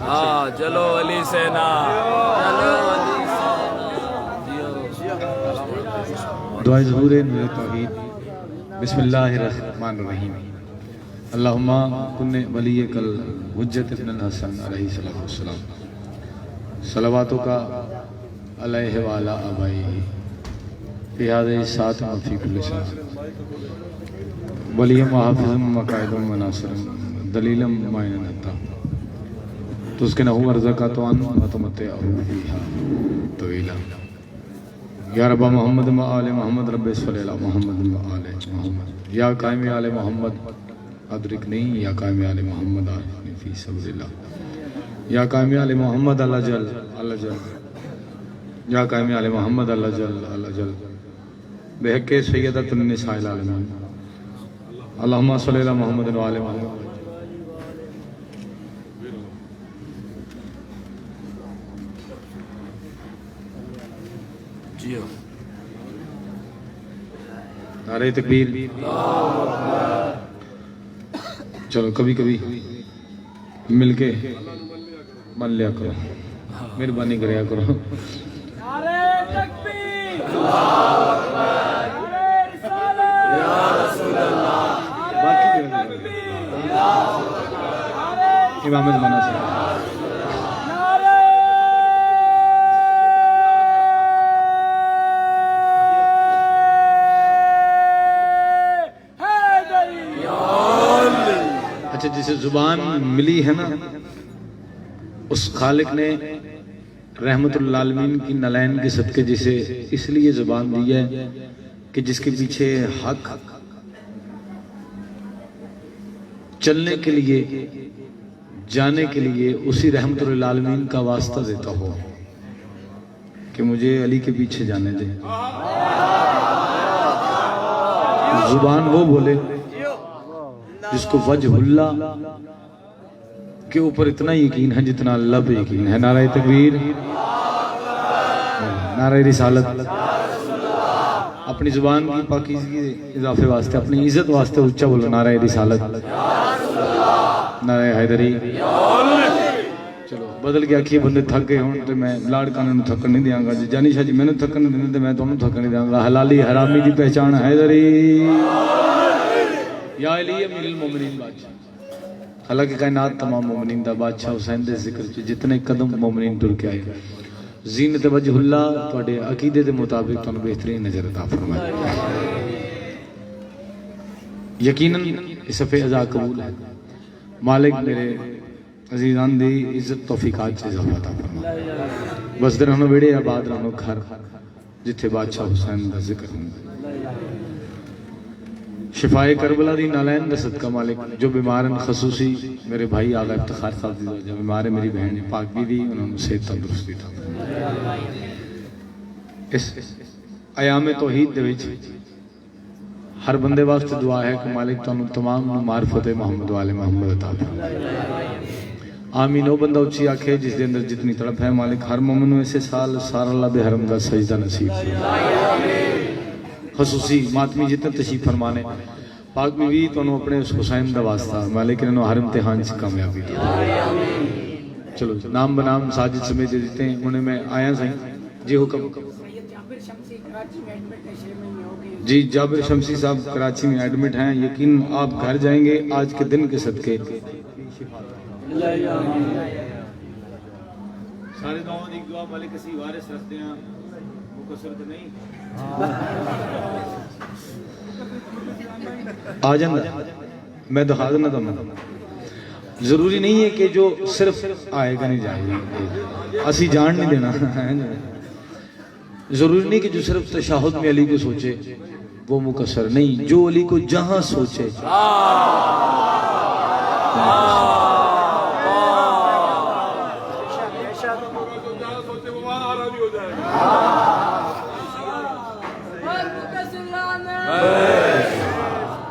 हाँ चलो अली सेना, चलो अली दुआ ज़हूर नूर तौहीद। बिस्मिल्लाहिर्रहमानिर्रहीम। अल्लाहुम्मा कुन्ने वलियकल हुज्जत इब्न हसन अलैहिस्सलातु वस्सलाम। सलावातों का अलैहि व अला आबाइही फी हाज़िही सात व फी कुल्लि सलाम। वलियम व हाफ़िज़म व काइदम व नासिरम दलीलम मायनन हत्ता तुस्किनहु अर्ज़क़तन व तुमत्तिअहु फ़ीहा तवीला। या रब्बा मोहम्मद व आले मोहम्मद रब्बि सल्लि अला मोहम्मद व आले मोहम्मद। या कायम आले मोहम्मद अदरिकनी, या कायम आले मोहम्मद आरिफनी फ़ी सबरिल्लाह। या कायम आले मोहम्मद अल्लाह जल अल्लाह जल। या कायम आले मोहम्मद अल्लाह जल अल्लाह जल बेहक़्क़े सय्यदतुन निसाइल आलमीन। अल्लाहुम्मा सल्लि अला मोहम्मद व आले मोहम्मद। जियो नारे तकबीर। चलो कभी कभी मिलके मन लिया करो, मेहरबानी कराया करो। नारे तकबीर, नारे रिसालत, या रसूल अल्लाह। बाकी नारे इमाम ज़माना से नारे हैदरी। अच्छा, जिसे जुबान मिली है ना, उस खालिक ने रहमतुल आलमीन की नलैन के सदके जिसे इसलिए जुबान दी है कि जिसके पीछे हक चलने के लिए, जाने के लिए उसी रहमतुल आलमीन का वास्ता देता हो कि मुझे अली के पीछे जाने दे। जुबान वो बोले जिसको वजहुल्ला के ऊपर इतना यकीन है जितना अल्लाह पे यकीन है। नारा तकबीर, नारा रिसालत। अपनी जुबान की पाकीज़गी इजाफे वास्ते, अपनी इज्जत वास्ते ऊंचा बोलो नारा रिसालत, नारा हैदरी। चलो बदल के आखिए बंदे थक गए हों तो मैं लाड़काने नूं थकन नहीं देंगा जी। जानी शाह जी मैंने थकन नहीं देंगे तो मैं तुहानूं थकन नहीं देंगा। हलाली हरामी की पहचान हैदरी। या अली अमीरुल मोमिनीन बादशाह। हालांकि कायनात तमाम मोमिनीन दा बादशाह हुसैन दे जिक्र च जितने कदम मोमिनीन टुर के आए। ज़ीनत वजहुल्लाह तुहाडे अकीदे दे मुताबिक तुहानूं बेहतरीन नज़र अता फरमाए। यकीनन इस सफ़े अज़ा कबूल है। मालिक मेरे अजीज़ान दी इज्जत तौफीकात च इजाफा अता फरमाए। बसदे रहनो वेड़े आबाद रहनो घर जिथे बादशाह हुसैन दा जिक्र होंदा। शिफाए करबला दी नालैन दा सदका मालिक जो बीमार हैं, खसूसी मेरे भाई आगा इफ्तिखार साहब दी जो बीमार है, मेरी बहन पाक बीवी, उन्होंने सेहत तंदुरुस्ती था। इस अयाम तौहीद दे विच हर बंदे वास्ते दुआ है कि मालिक तुहानूं तमाम नूं मारिफत मोहम्मद वाले मोहम्मद अता फरमाए। आमीन। वो बंदा उच्ची आखे जिस दे अंदर जितनी तड़प है मालिक हर मोमिन नूं इसे साल सारा अल्लाह दे हरम दा सजदा नसीब खसूसी मातमी जितने तशरीफ फरमाने पाक बीवी तुहानूं अपने उस हुसैन दा वास्ता मालिक इन्होंने हर इम्तिहान च कामयाबी दे। चलो नाम बनाम साजिद समेत देते हैं उन्हें मैं आया सही जी हुक्म जी। जाबिर शमसी साहब कराची में एडमिट हैं। यकीन आप घर जाएंगे आज के दिन के सदके। सारे गाँव की दुआ मालिक असी वारिस रखते हैं, मुकसर तो नहीं आ जाना। मैं दिखा देना तुम। जरूरी नहीं है कि जो सिर्फ आएगा नहीं जाएगा, असी जान नहीं देना। जरूरी नहीं कि जो सिर्फ तशाहुद में अली को सोचे वो मुकसर नहीं, जो अली को जहां सोचे।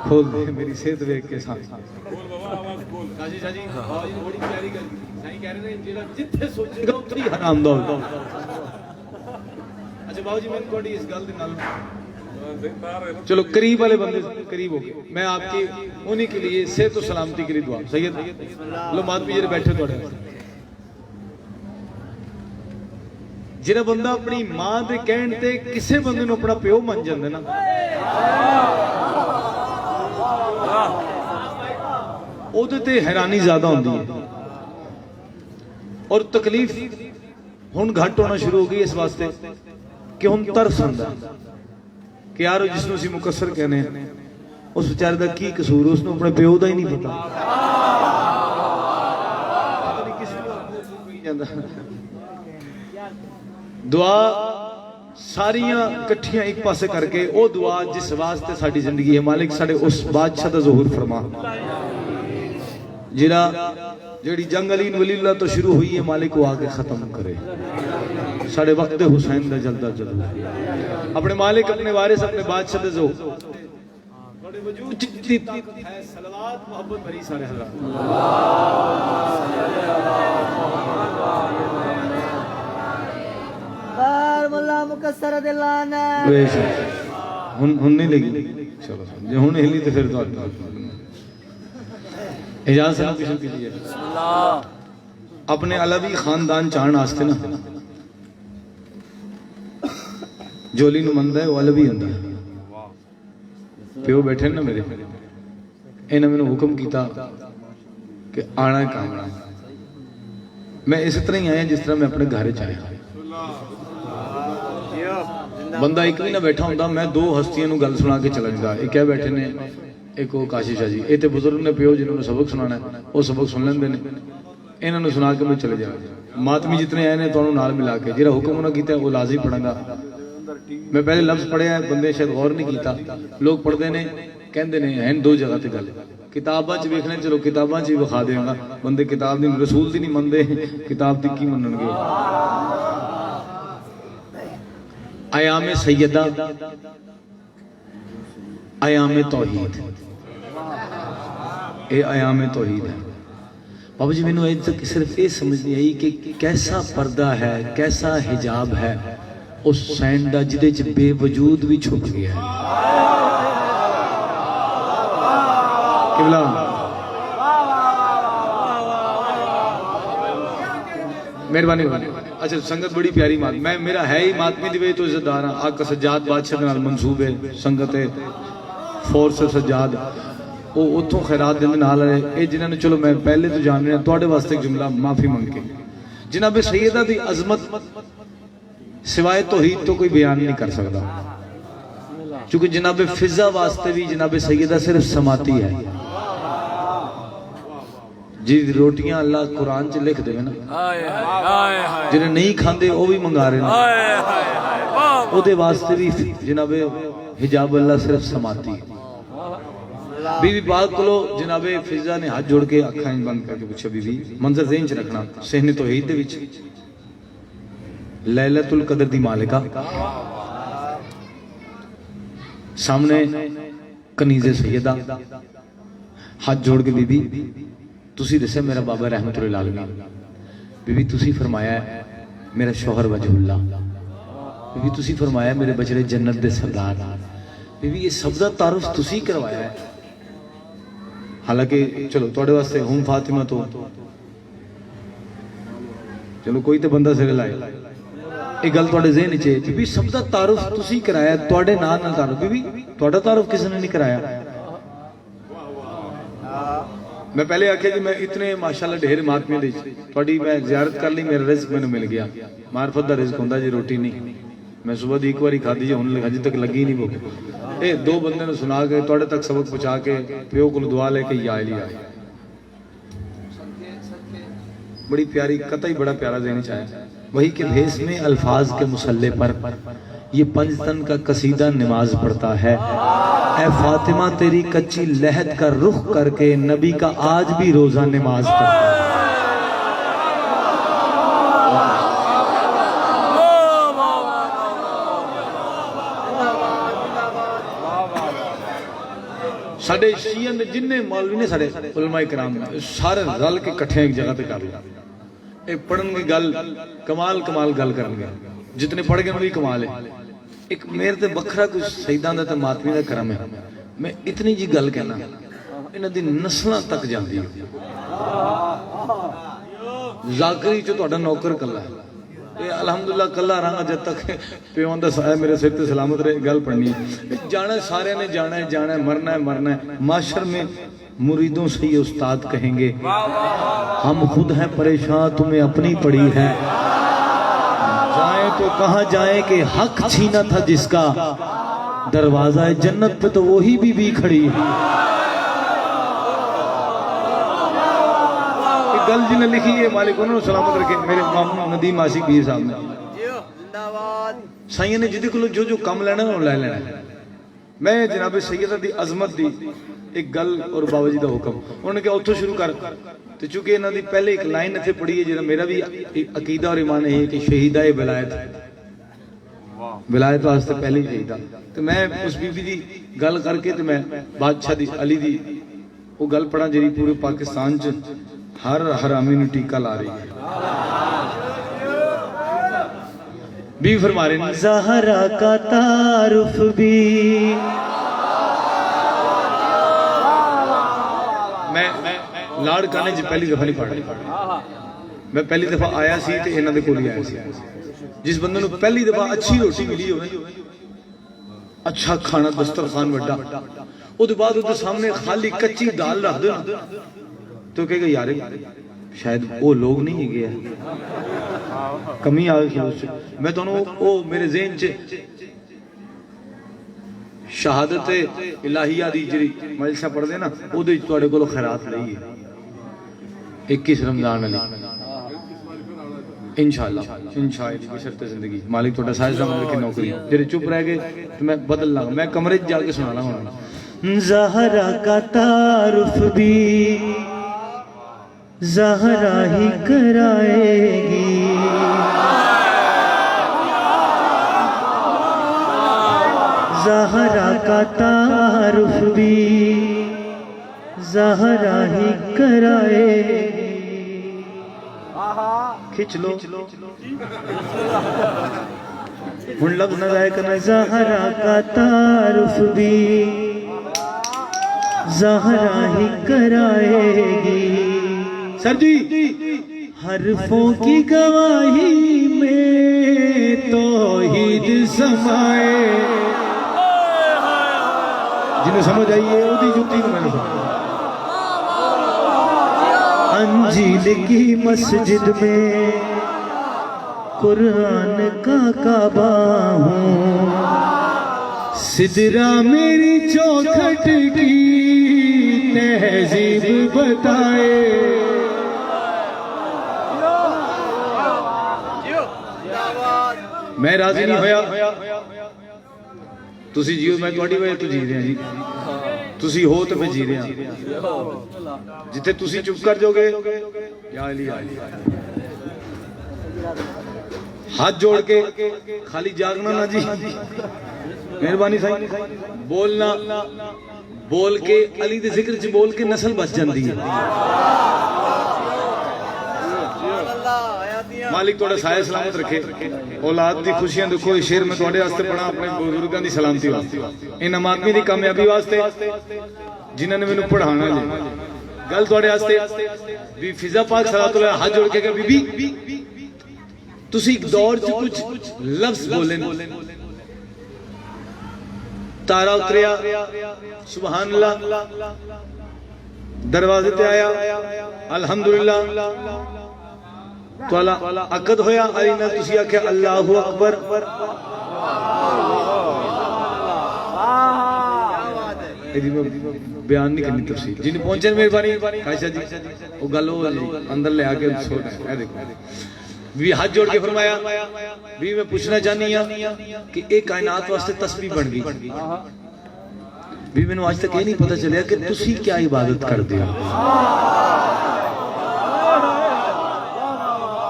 खोल दे मेरी सेहत देख के साथ काजी साजी बड़ी प्यारी गल सही कह रहे हैं जेड़ा जिथे सोचेगा उत्थे ही हराम दा होगा। अच्छा बाबू जी मैं थोड़ी इस गल दे नाल चलो करीब वाले बंदे करीब हो गए, मैं आपकी उन्हीं के लिए सेहत तो सलामती के लिए दुआ। सैयद लो मात भी जेरे बैठे थोड़े ਜਿਹੜਾ ਬੰਦਾ ਆਪਣੀ ਮਾਂ ਦੇ ਕਹਿਣ ਤੇ ਕਿਸੇ ਬੰਦੇ ਨੂੰ ਆਪਣਾ ਪਿਓ ਮੰਨ ਜਾਂਦਾ ਨਾ, ਉਹਦੇ ਤੇ ਹੈਰਾਨੀ ਜ਼ਿਆਦਾ ਹੁੰਦੀ ਹੈ। ਔਰ ਤਕਲੀਫ ਹੁਣ ਘੱਟ ਹੋਣਾ ਸ਼ੁਰੂ ਹੋ ਗਈ ਇਸ ਵਾਸਤੇ ਕਿ ਹੁਣ ਤਰਸ ਆਉਂਦਾ ਕਿ ਯਾਰ ਜਿਸ ਨੂੰ ਅਸੀਂ ਮੁਕੱਸਰ ਕਹਿੰਦੇ ਆ, ਉਸ ਵਿਚਾਰੇ ਦਾ ਕੀ ਕਸੂਰ, ਉਸ ਨੂੰ ਆਪਣੇ ਪਿਓ ਦਾ ਹੀ ਨਹੀਂ ਪਤਾ। दुआ सारियां कट्ठियां एक पासे करके वो दुआ जिस वास्ते साडी जिंदगी है, मालिक साडे उस बादशाह दा ज़हूर फरमा जिहड़ा जेड़ी जंग अली वलील्लाह तो शुरू हुई है, मालिक वो आके खत्म करे। साडे वक्त हुसैन दा जल्दा जल्द अपने मालिक अपने वारिस अपने बादशाह दे ज़हूर बड़े वजूद जितनी ताकत है, सलावत मोहब्बत भरी सारे मुल्ला मुकस्सर दिलाना हुन नहीं लगी। चलो जे हुन हिली तो फिर तो इजाजत से कीजिए। अपने अलवी खानदान चाहण वास्ते ना जोली नु मंदा है, वो अलवी हुंदा है। प्यो बैठे ना मेरे, इन्हें मैंने हुक्म किया कि आना काम आना। मैं इस तरह ही आया जिस तरह मैं अपने घर च आया। बंदा एक भी ना बैठा होंदा, मैं दो हस्तियों को गल सुना के चला जाता। एक क्या बैठे ने, एक वो काशी शाह जी, ये तो बुजुर्ग ने प्यो जिन्होंने सबक सुनाना है, वो सबक सुन लेंगे ने, इन्होंने सुना के मैं चले जा। मातमी जितने आए ने तो नाल मिला के जो हुक्म उन्होंने किया वो लाजिम पढ़ांगा। मैं पहले लफ्ज पढ़िया, बंदे शायद गौर नहीं किया, लोग पढ़ते ने कहते ने हैं दो जगह ते गल किताबां च वेखने, चलो किताबां च ही विखा देंगा। बंदे किताब दी रसूल दी नहीं मनदे, किताब दी की मनणगे। आयाम सैयदा आयाम तौहीद, ये आयाम तौहीद है। बाबू जी मैनू अज तक सिर्फ ये समझ नहीं आई कि कैसा पर्दा है, कैसा हिजाब है उस सैन दा जिदे च बेवजूद भी छुप गया है। किबला मेहरबानी। अच्छा संगत बड़ी प्यारी मात, मैं मेरा है ही मातमी दी वजह तो इज्जतदार हाँ। आका सज्जाद बादशाह नाल मंसूब है, संगत है फोर्स सज्जाद वो उतों खैरात देने नाल है। ये जिन्होंने चलो मैं पहले तो जान रहा थोड़े वास्ते एक जुमला माफी मंग के, जनाब सैयदा दी अजमत सिवाय तौहीद तो कोई बयान नहीं कर सकता, क्योंकि जनाब फिजा वास्ते भी जनाब सैयदा सिर्फ समाती है। जी रोटियां अल्लाह कुरान च लिख देवे ना, जिन्हें नहीं खाते वो भी मंगा रहे हैं, ओदे वास्ते भी जनाब हिजाब अल्लाह सिर्फ समाती है। बीबी पाक को जनाबे फिजा ने हाथ जोड़ के अखां बंद करके पूछा, बीबी मंजर ज़हन च रखना, सहने तौहीद दे विच लैलतुल कदर दी मालिका सामने कनीज़े सैयदा हाथ जोड़ के, बीबी तुसी दस्या मेरा बाबा रहमतुल्लाह अलैहि, बीबी तुसी फरमाया मेरा शौहर वजहुल्लाह, बीबी तुसी फरमाया मेरे बछड़े जन्नत दे सरदार, बीबी ये सब दा तारुफ तुसी करवाया है। हालांकि चलो थोड़े वास्ते हुम फातिमा तो चलो कोई तो बंदा सिर लाए, एक गल थोड़े ज़हन च बीबी सब दा तारुफ तुसी कराया, थोड़े नाल नाल तारुफ बीबी थोड़ा तारुफ किसी ने नहीं कराया। मैं पहले आख्या जी मैं इतने माशाअल्लाह ढेर मातमियां दी थोड़ी मैं जियारत कर ली, मेरा रिज़्क मैंने मिल गया। मार्फत दा रिज़्क हुंदा जी, रोटी नहीं। मैं सुबह दी एक बारी खाधी जी, हुण अजे तक लगी नहीं भुख। ये दो बंदे ने सुना के थोड़े तक सबक पहुंचा के प्यो को दुआ लेके या लिया, बड़ी प्यारी कतई बड़ा प्यारा ज़हन च आया। वही के भेस में अल्फाज के मुसल्ले पर ये पंजतन का कसीदा नमाज पढ़ता है। ए फातिमा तेरी कच्ची लहद का रुख करके नबी का आज भी रोजा नमाज पढ़ता है। साडे शियन दे जिन्ने मौलवी ने साडे उलमा इकराम सारे रल के इकट्ठे एक जगह पे कर लिया। ये पढ़न की गल कमाल कमाल गल करनगे, जितने पढ़ गए भी कमाल है। एक मेरे ते बखरा कुछ शहीदां दा ते मातमी दा करम है। मैं इतनी जी गल कहना, इन्हां दी नस्लां तक जांदी है। जाकरी चो तुहाडा नौकर कला है, अलहमदुल्ला कला रहा जब तक प्यों दा साया मेरे सिर ते सलामत रहे। गल पढ़नी जाना है, सारे ने जाना है, जाना है, मरना है, मरना है। माशर में मुरीदों से ये उस्ताद कहेंगे हम खुद हैं परेशान, तुम्हें अपनी पड़ी है। जाए तो कहाँ जाए कि हक छीना था जिसका, दरवाजा है जन्नत पे तो वही बीबी खड़ी है। गल जिन्हें लिखी है मालिक उन्होंने सलामत रखे, मेरे मामू नदीम आशिक पीर साहब ने। साईं ने जिदे को जो जो कम लेना वो ले लेना। मैं जनाब सैयदा दी अजमत दी एक गल और बाबा जी का हुक्म उन्होंने कहा उतो शुरू कर। तो चूंकि इन्हों की पहले एक लाइन इतने पढ़ी है जो मेरा भी अकीदा और ईमान है कि शहीदा है विलायत, विलायत वास्ते पहले ही शहीदा। तो मैं उस बीबी की गल करके तो मैं बादशाह दी अली दी वो गल पढ़ा जी पूरे पाकिस्तान च हर हरामी नूं टीका ला रही है। भी फरमा रहे हैं ज़हरा का तारुफ भी। मैं लाड़ काने च पहली दफा नहीं पढ़ रही, मैं पहली दफा आया सी ते इन्हां दे कोल ही आया सी। जिस बंदे नूं पहली दफा अच्छी रोटी मिली होवे, अच्छा खाना दस्तरखान वड्डा, उहदे बाद उहदे सामने खाली कच्ची दाल रख दो तो कहेगा यार शायद वो लोग नहीं गए, कमी आ गई। मैं तो वो मेरे ज़हन च शहादत इलाहिया दी जी मजलिसा पढ़ते ना उहदे विच तुहाडे कोलों खैरात लई है 21 रमजान वाली इंशाअल्लाह इंशाअल्लाह बशर्ते जिंदगी मालिक तुहाडा साहिब रखे नौकरी। जेडे चुप रह गए तो मैं बदल लांगा, मैं कमरे च जाके सुनाना हुण। ज़हरा का तारुफ भी ज़हरा ही कराएगी, ज़हरा का तारुफ भी ज़हरा ही कराएगी। खिंच लो हुण लग न जाए करना। ज़हरा का तारुफ भी ज़हरा ही कराएगी। सर जी हरफों की गवाही में तौहीद समाए। जिन्हें समझ आई है उदी जुती मैंने अंजील की मस्जिद में कुरान का काबा हूँ, सिदरा मेरी चौखट की तहजीब बताए। मैं राजी नहीं होया तुसी जियो, मैं तुहाडी वजह तो जी रहा जी, तुसी हो तो मैं जी रहा। जिथे तुसी चुप कर जाओगे या अली हाथ जोड़ के खाली जागना ना जी, मेहरबानी साईं बोलना, बोल के अली दे जिक्र च बोल के नस्ल बच जाती है। मालिक थोड़ा साया सलामत रखे, औलाद की खुशियां देखो। ये शेर मैं थोड़े वास्ते पढ़ा अपने बुजुर्गों की सलामती वास्ते, इन आदमी की कामयाबी वास्ते जिन्होंने मैंने पढ़ाना जी। गल थोड़े वास्ते भी फिजा पाक सलातुल्लाह हाथ जोड़ के बीबी तुसी एक दौर च कुछ लफ्ज बोले, तारा उतरिया सुभान अल्लाह, दरवाजे ते आया अल्हम्दुलिल्लाह, तोला अकद होया अली नाल तुसी आख्या अल्लाहु अकबर। बयान नहीं करनी तफसील, जिन्हें पहुंचे मेहरबानी कायशा जी वो गल हो जी अंदर ले आके ए देखो भी हाथ जोड़ के फरमाया भी मैं पूछना चाहनी हां कि एक कायनात वास्ते तस्बीह बन गई भी मैनू आज तक ये नहीं पता चलिया कि तुसी क्या इबादत करदे हो।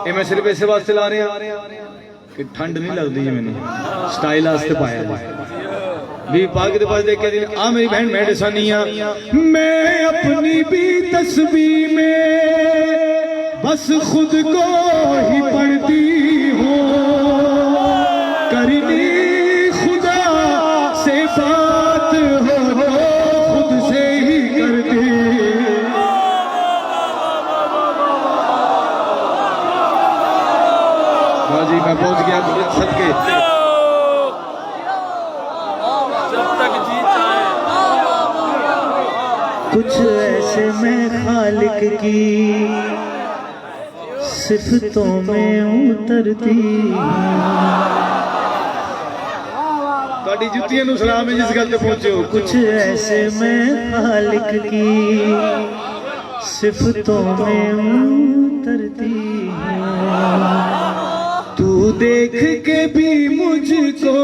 ये मैं सिर्फ ऐसे वास्ते ला रहा कि ठंड नहीं लगती जी मैंने स्टाइल वास्ते पाया भी पाक के पास देख के आ मेरी बहन मैं डसानी मैं अपनी भी तस्बीह में बस खुद को ही पढ़ती हूँ, करनी खुद कुछ ऐसे मैं खालिक की सिफतों में उतरती ਤੁਹਾਡੀ ਜੁੱਤੀਆਂ ਨੂੰ ਸਲਾਮ ਹੈ ਜਿਸ ਗੱਲ ਤੇ ਪਹੁੰਚੇ ਹੋ कुछ ऐसे मैं खालिक की सिफतों में उतरती तू देख के भी मुझको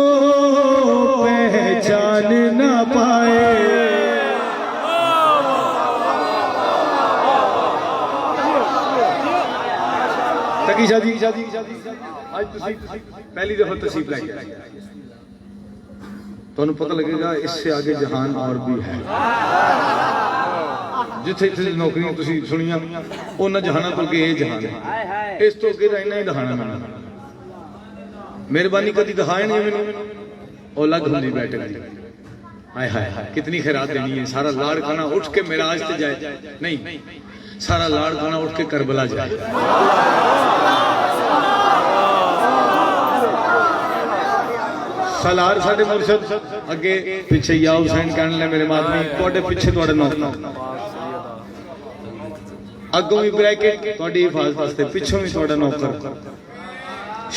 पहचान ना पाए तकी शादी आज पहली दफा तसीब लाई तो पता लगेगा इससे आगे जहान और भी है जिथे जिथे नौकरियां तुसी सुनिया उन्हां जहाना तो अगे ये जहान है इस तो अगे रहना ही दिखाना मैंने मेहरबानी कदी दिखाए नहीं मैंने और अलग होंदी बैठक दी हाय हाय हाय कितनी खैरात देनी है सारा लाड़ खाना उठ के मेराज ते जाए नहीं सारा लाड़ खाना उठ के करबला जाए सलार साडे मुर्शद अगे पीछे या हुसैन कहने लगे मेरे मातमी तुहाडे पीछे तुहाडा नौकर अगों भी ब्रैकेट तुहाडी हिफाजत वास्ते पिछों भी तुहाडा नौकर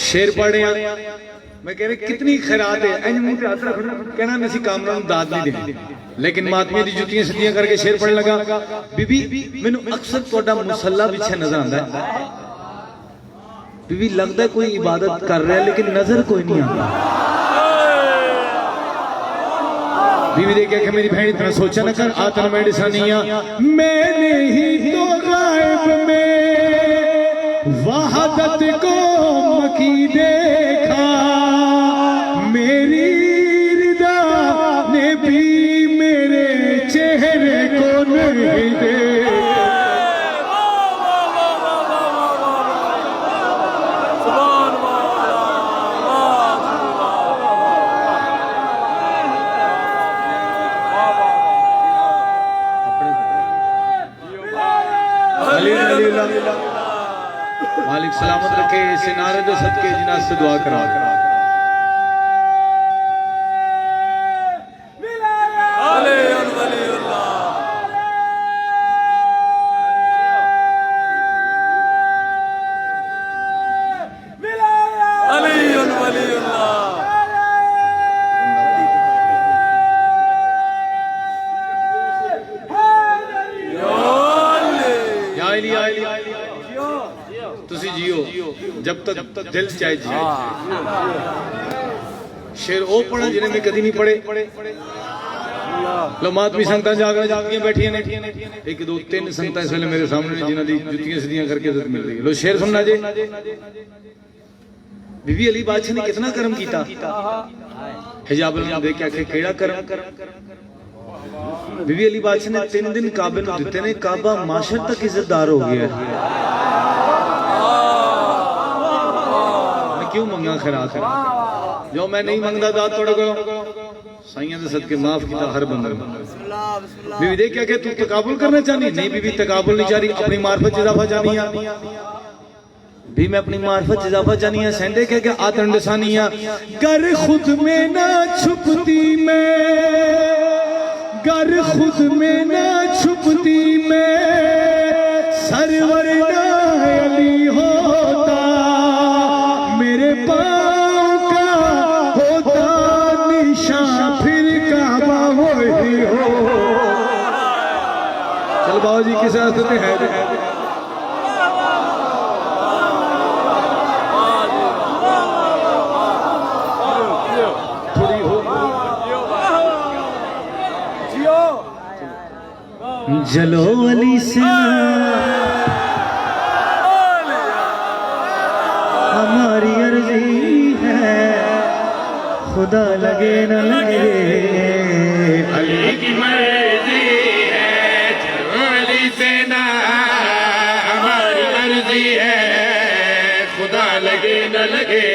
शेर पढ़े मैं कह रहा कितनी खैरात है इंज मुंह ते हाथ रखना कहना नसी कामना नूं दाद नहीं देनी लेकिन मातमी दी जुत्तियां सिद्धियां करके शेर पढ़न लगा बीबी मैनू अक्सर तुहाडा मुसल्ला पीछे नजर आंदा है बीबी लगदा कोई इबादत कर रहा है लेकिन नजर कोई नहीं आता बीवी ने क्या कि मेरी बहन इतना सोचा न कर आतन में डिसानिया मैंने ही तो गायब में वहादत को मकी देखा मेरी रिदा ने भी मेरे चेहरे को नहीं देखा मालिक सलामत रखे इसे नारे दे सदके जिन्हां से दुआ करा तुसी जियो जब तक दिल चाहे जियो शेर ओ पढ़ा जिन्हें मैं कदी नहीं पढ़े लो मातमी संगतां जागियां बैठियां ने एक दो तीन संगतां इस वेले मेरे सामने जिन्हां दी जुत्तियां सीधियां करके इज्जत मिल रही है लो शेर सुनना जे बीबी अली बादशाह ने कितना कर्म कीता हिजाब नूं देख के आखे केड़ा कर्म बीबी अली बादशाह ने 3 दिन काबे नूं दित्ते ने काबा माशर तक इज्जतदार हो गया क्यों मंगा खैरात जो मैं नहीं मंगदा दात तोड़े को साईयां दे सदके माफ कीता हर बंदे बीवी देख क्या तू तकाबुल करना चाहनी नहीं बीबी तकाबुल नहीं चाह रही अपनी मार्फत इजाफा चाहनी है भी मैं अपनी मार्फत इजाफा चाहनी है सेंदे क्या आतन दसानिया कर खुद में ना छुपती मैं गर खुद में ना छुपती मैं सरवर ना अली होता मेरे पाँव का होता निशान फिर काबा वही हो चल बाबू जी किस रास्ते है जलो अली से हमारी अर्जी है खुदा लगे न लगे अली की मर्जी है चलो अली से ना हमारी अर्जी है खुदा लगे न लगे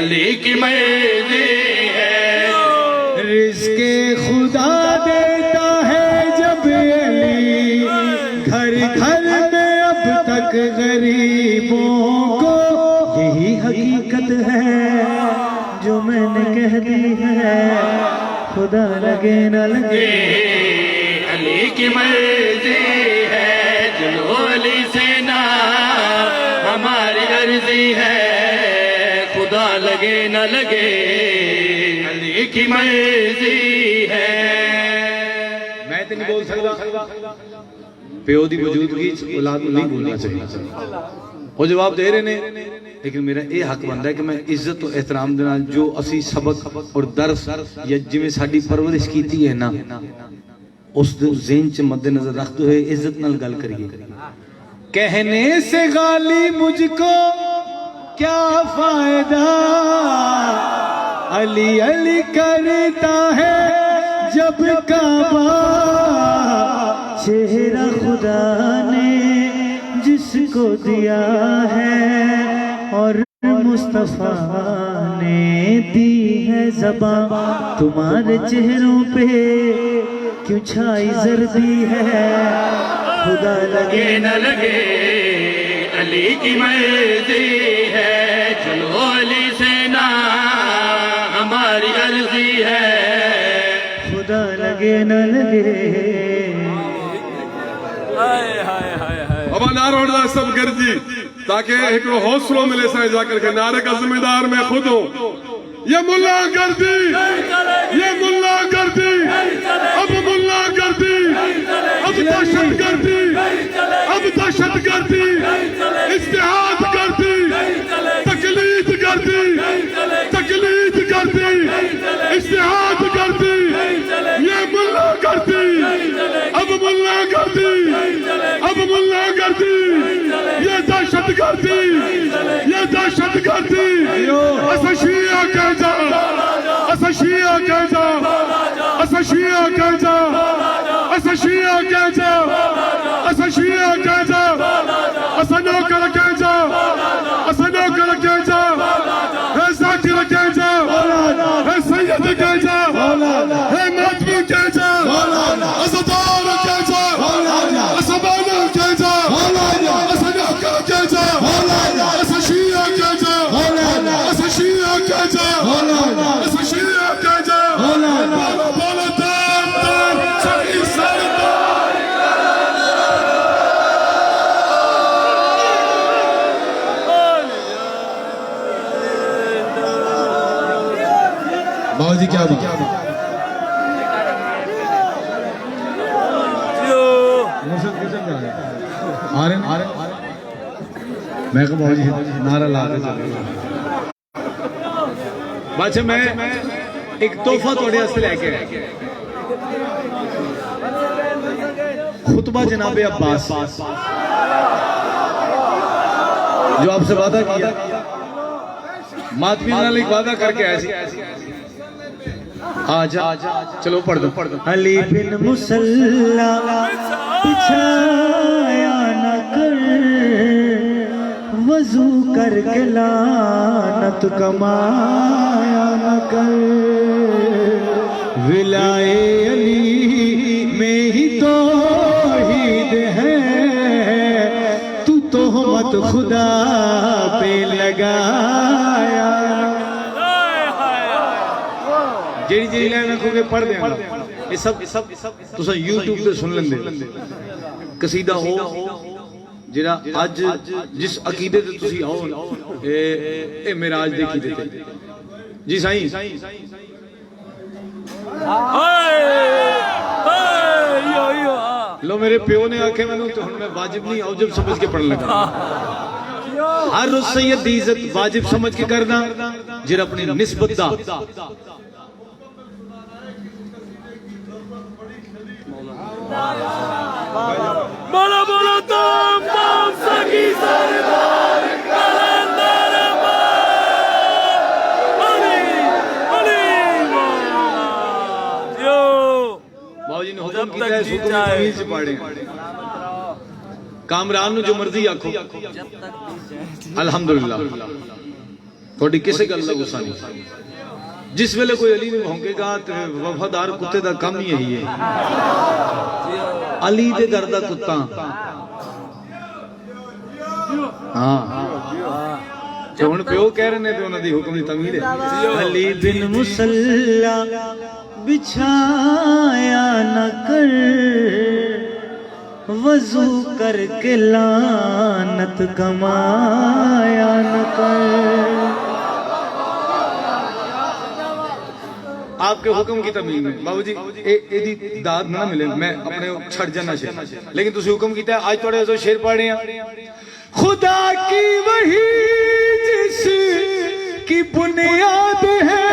अली की मर्जी है रिज़्क़े खुदा देता है जब अली घर घर में अब तक गरीबों को यही हकीकत है जो मैंने कह दी है खुदा लगे न लगे अली की मर्जी है, चलो अली से ना हमारी अर्जी है, खुदा लगे न लगे अली की मर्जी है। मैं तो नहीं बोल सकता प्यो की मौजूदगी औलाद को नहीं बोलना चाहिए। वो जवाब दे रहे ने, लेकिन मेरा ये हक बनता है कि मैं इज्जत और एहतराम दे नाल जो असी सबक और दर्स या जिवें साडी परवरिश कीती है ना, उस ज़हन च मद्देनजर रखते हुए इज्जत नाल गल करिए। कहने से गाली मुझको क्या फायदा, अली अली करता है जब काबा, चेहरा खुदा ने जिसको दिया है और मुस्तफा ने दी है ज़बान, तुम्हारे चेहरों पे क्यों छाई जर्दी है, खुदा लगे न लगे अली की मर्जी है, चलो अली से ना हमारी अर्जी है, खुदा लगे न लगे। अब नारो सब गर्जी ताकि एक हौसलो मिले साईं जाकर के नारे का जिम्मेदार मैं खुद हूँ। ये मुल्ला गर्दी, ये मुल्ला गर्दी, अब मुल्ला गर्दी, अब दहशत गर्दी, अब दहशत गर्दी, इस्तेहाद गर्दी, तकलीद गर्दी, तकलीद गर्दी, इस्तेहाद गर्दी, ये मुल्ला गर्दी, अब मुल्ला गर्दी, अब मुल्ला गर्दी, ये दहशत गर्दी, ये दहशत गर्दी, असा शिया कह जा, असा शिया कह जा, असा शिया कह जा, असा शिया कह जा, असा शिया कह जा, असा नौकर कह जा, असा नौकर कह जा, है जाकिर कह जा, है सैयद कह जा, है मातमी कह जा, अज़दार कह जा, असा बाना कह जा, असा नौकर कह जा, असा शिया कह जा, असा शिया कह जा, असा शिया कह जा, बोलो बोलो तार तार सही सरदार। बाबा जी क्या बात आ रहे मैं बाबा जी नारा ला के बादशाह मैं एक तोहफा थोड़े वास्ते लेके आया, खुतबा जनाबे अब्बास जो आपसे वादा किया, मातमी नाल एक वादा करके आया सी। आजा चलो पढ़ दो पढ़ दो। अली बिन मुसल्ला बिछाया न कर, वजू करके लानत कमाया न कर, विलाए अली में ही तौहीद है, तू तोहमत खुदा पे लगाया। जेड़ी जेड़ी लाइन रखोगे पढ़ देंगे, ये सब तुसा यूट्यूब पे सुन लेंगे। कसीदा हो जिहड़ा अज जिस अकीदे ते तुसी आओ ए मेराज दे कीते ते जी साईं लो मेरे प्यो ने आखे मैनू तो मैं वाजिब नहीं औजब समझ के पढ़ने लगा। हर उस सैयद दी इज्जत वाजिब समझ के करना जिहड़ा अपनी निस्बत दा बोलो बोलो तुम सगी सरदार कलंदर बाबूजी ने हुक्म किया है सुकून तमीज से पढ़े। कामरान नु जो मर्जी आखो अल्हम्दुलिल्लाह थोड़ी किसी गल दा गुस्सा नहीं। जिस वेले कोई अली ने भौंकेगा तो वफादार कुत्ते दा काम ही यही है। अली दे दर दा कुत्ता हाँ तो हुण प्यो कह रहे ने तो उन्हां दी हुक्म दी तमीज है। अली बिन मुसल्ला बिछाया न कर, वजू करके लानत कमाया न कर। आपके हुक्म की तमीम में बाबूजी एदी दाद ना मिले, मैं अपने छड़ जाना चाहिए, लेकिन तुसी हुक्म कीता आज थोड़े जो शेर पढ़े हैं। खुदा की वही जिस की बुनियाद है,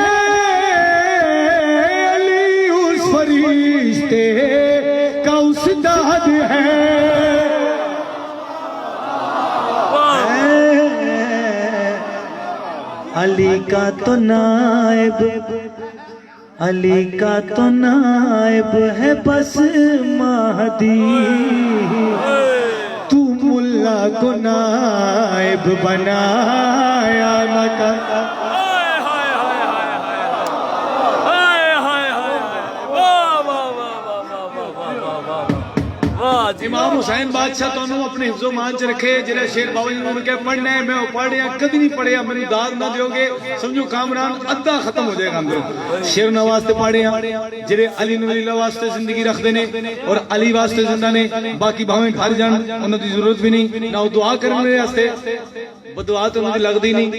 अली उस फरिश्ते का उस्ताद है। अली का तो नाइब, अली का तो नाइब है बस महदी, तू मुल्ला को नाइब बनाया न कर। इमाम हुसैन बादशाह तो अपने हिफ्जो मान च रखे, जिहड़ा शेर बाबा जी ने कहा पढ़ना है, मैं पढ़िया कभी नहीं पढ़िया, मैंने दाद ना दोगे समझो कामरान अद्धा खत्म हो जाएगा अंदरों। शेर ना वास्ते पढ़िया जिहड़े अली नबी वास्ते जिंदगी रखते ने और अली वास्ते जिंदा ने, बाकी भावें घर जान उन्हां दी जरूरत भी नहीं ना दुआ करने वास्ते, बदुआ तो उन्हां दी लगदी नहीं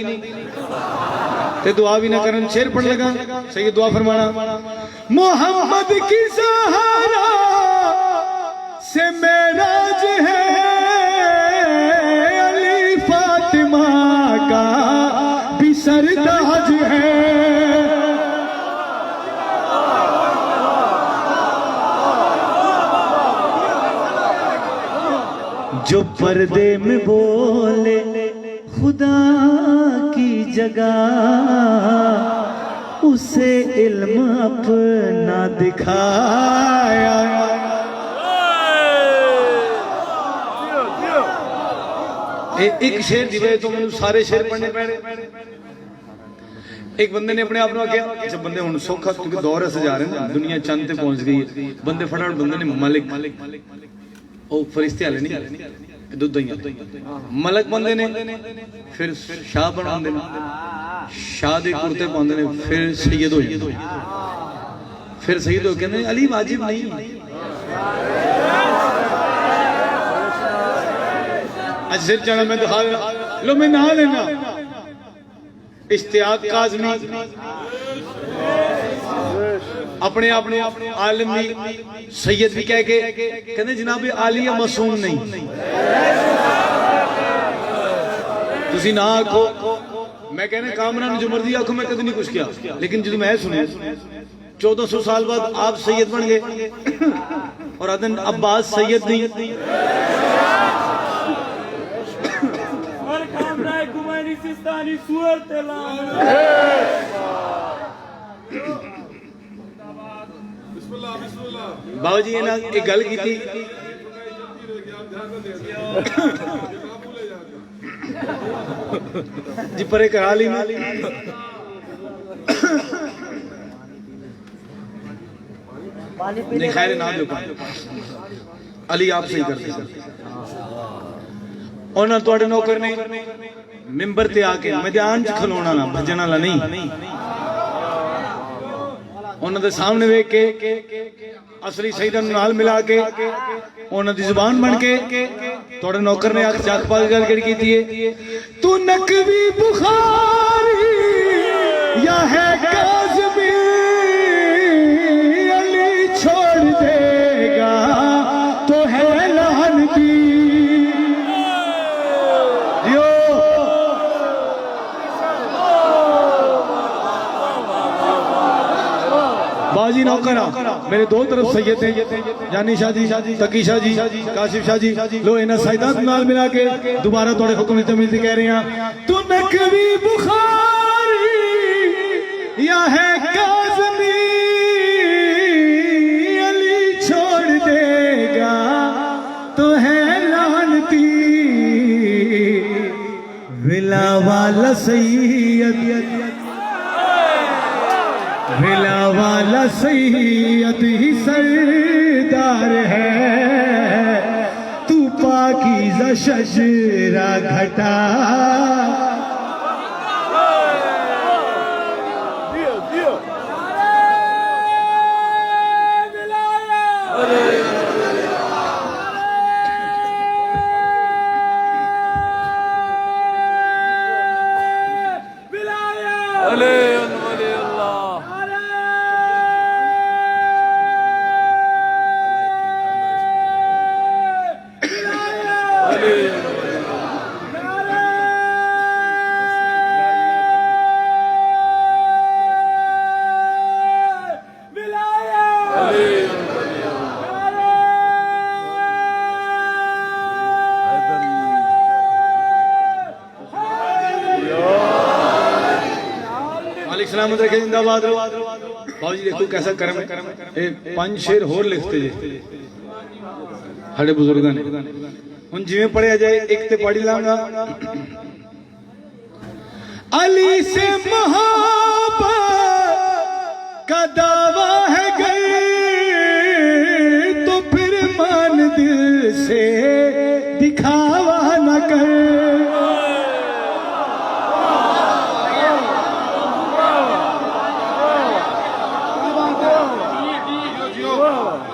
ते दुआ भी ना करन। शेर पढ़ लगा सही दुआ फरमाना। मोहम्मद की सहारा से मेराज है, अली फातिमा का भी सरताज है। जो पर्दे में बोले खुदा की जगह, उसे इल्म अपना दिखाया। एक शेर दी वजह तो मैंने सारे शेर पढ़ने पैने। एक बंदे ने अपने आप को क्या, जब बंदे हुन सौखा क्योंकि दौर से जा रहे हैं, दुनिया चंद ते पहुंच गई है, बंदे फटाफट बंदे ने मलिक ओ फरिश्ते वाले नहीं दुद्ध मलक बंदे ने, फिर शाह बनाते ने, शाह दे कुर्ते पाते ने, फिर सैयद हो जाते, फिर सैयद हो कहते अली वाजिब नहीं। सिर चढ़ा मैं दिखा लो, मैं नहा लेना। इश्तियाक काज़मी अपने आप आलिम भी सैयद भी कह के कहते जनाब आलिया मासूम नहीं, तुसी ना आखो। मैं कहने कामरान जो मर्जी आखो, मैं कभी नहीं कुछ किया, लेकिन जो मैं सुने 1400 साल बाद आप सैयद बन गए और आदन अब्बास सैयद नहीं। बाबा जी ने एक गल की थी, जी परे करा ली नहीं, खैर ना दो अली आप सही करते। और ना तुहाडे नौकर ने मिंबर ते आके मैदान च खलोना ना, भजन वाला नहीं, उन्हां दे सामने वेख के असली सईदां नाल मिला के उन्हां दी जुबान बन के तुहाडे नौकर ने आख जाग पाल गल केड़ी कीती है, तू नकवी बुखारी या है काज़मी, अली छोड़ देगा तो है लानती। बाजी नौकर मेरे दो तरफ सैयद हैं, जानी शाह जी, तकी शाह जी, काशिफ शाह जी, लो इन्हां सईदां नाल मिला के दोबारा थोड़े हुक्म दी तमीज़ कह रहे हैं। तू नकवी बुखारी या है काज़मी, अली छोड़ देगा तो है लानती। विला वाला सैयद, विला वाला सैयद ही सरदार है, तू पाकीज़ा शजरा घटा। सलामत रखे, जिंदाबाद रहो। बाबू जी देखो कैसा करम है, 5 शेर होर लिखते जे साढ़े बुजुर्गों ने, हुन जिवें पढ़िया जाए, एक ते पढ़ी लांगा। अली से मोहब्बत का दावा है गए तो फिर मान दिल से दिखावा न कर।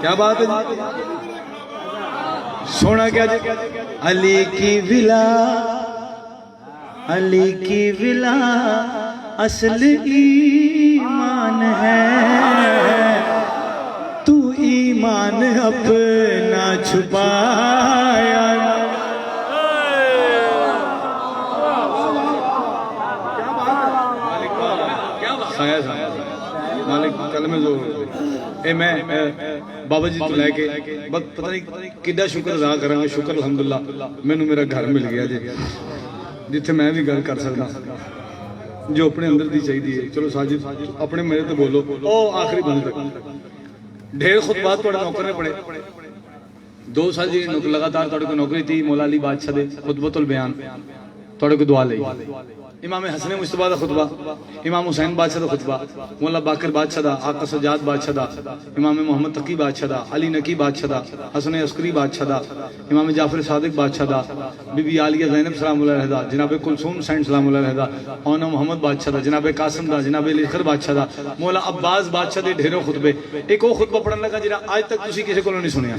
क्या बात है, सोना क्या जी? अली की विला, अली की विला असल ईमान है, तू ईमान अपना छुपाया। मालिक कल में जो ए मैं बाबा जी तो लैके बस पता नहीं किड्डा शुक्र अदा करा। शुक्र अलहमदुल्ला मैनू मेरा घर मिल गया जी, जिथे मैं भी गल कर सकता जो अपने अंदर दी चाहिए। चलो साजिद अपने मेरे तो बोलो, ओ आखिरी बंद तक ढेर खुतबात थोड़े नौकर ने पढ़े, 2 साल जी लगातार थोड़े को नौकरी थी। मौला अली बादशाह दे खुतबतुल बयान थोड़े को दुआ लई, इमाम हसन मुस्तफा दा खुतबा, इमाम हुसैन बादशाह दा खुतबा, मौला बाकर बादशाह दा, आका सज्जाद बादशाह दा, इमाम मोहम्मद तकी बादशाह दा, अली नकी बादशाह दा, हसन अस्करी बादशाह दा, इमाम जाफर सादिक बादशाह दा, बीबी आलिया ज़ैनब सलामुल्लाह अलैहा, जनाब कुलसूम सैन सलामुल्लाह अलैहा, औना मोहम्मद बादशाह दा, जनाब कासिम दा, जनाब लिखर बादशाह दा, मौला अब्बास बादशाह दे ढेरों खुतबे। एक वो खुतबा पढ़न लगा जिहड़ा आज तक तुसी किसी को नहीं सुनिया,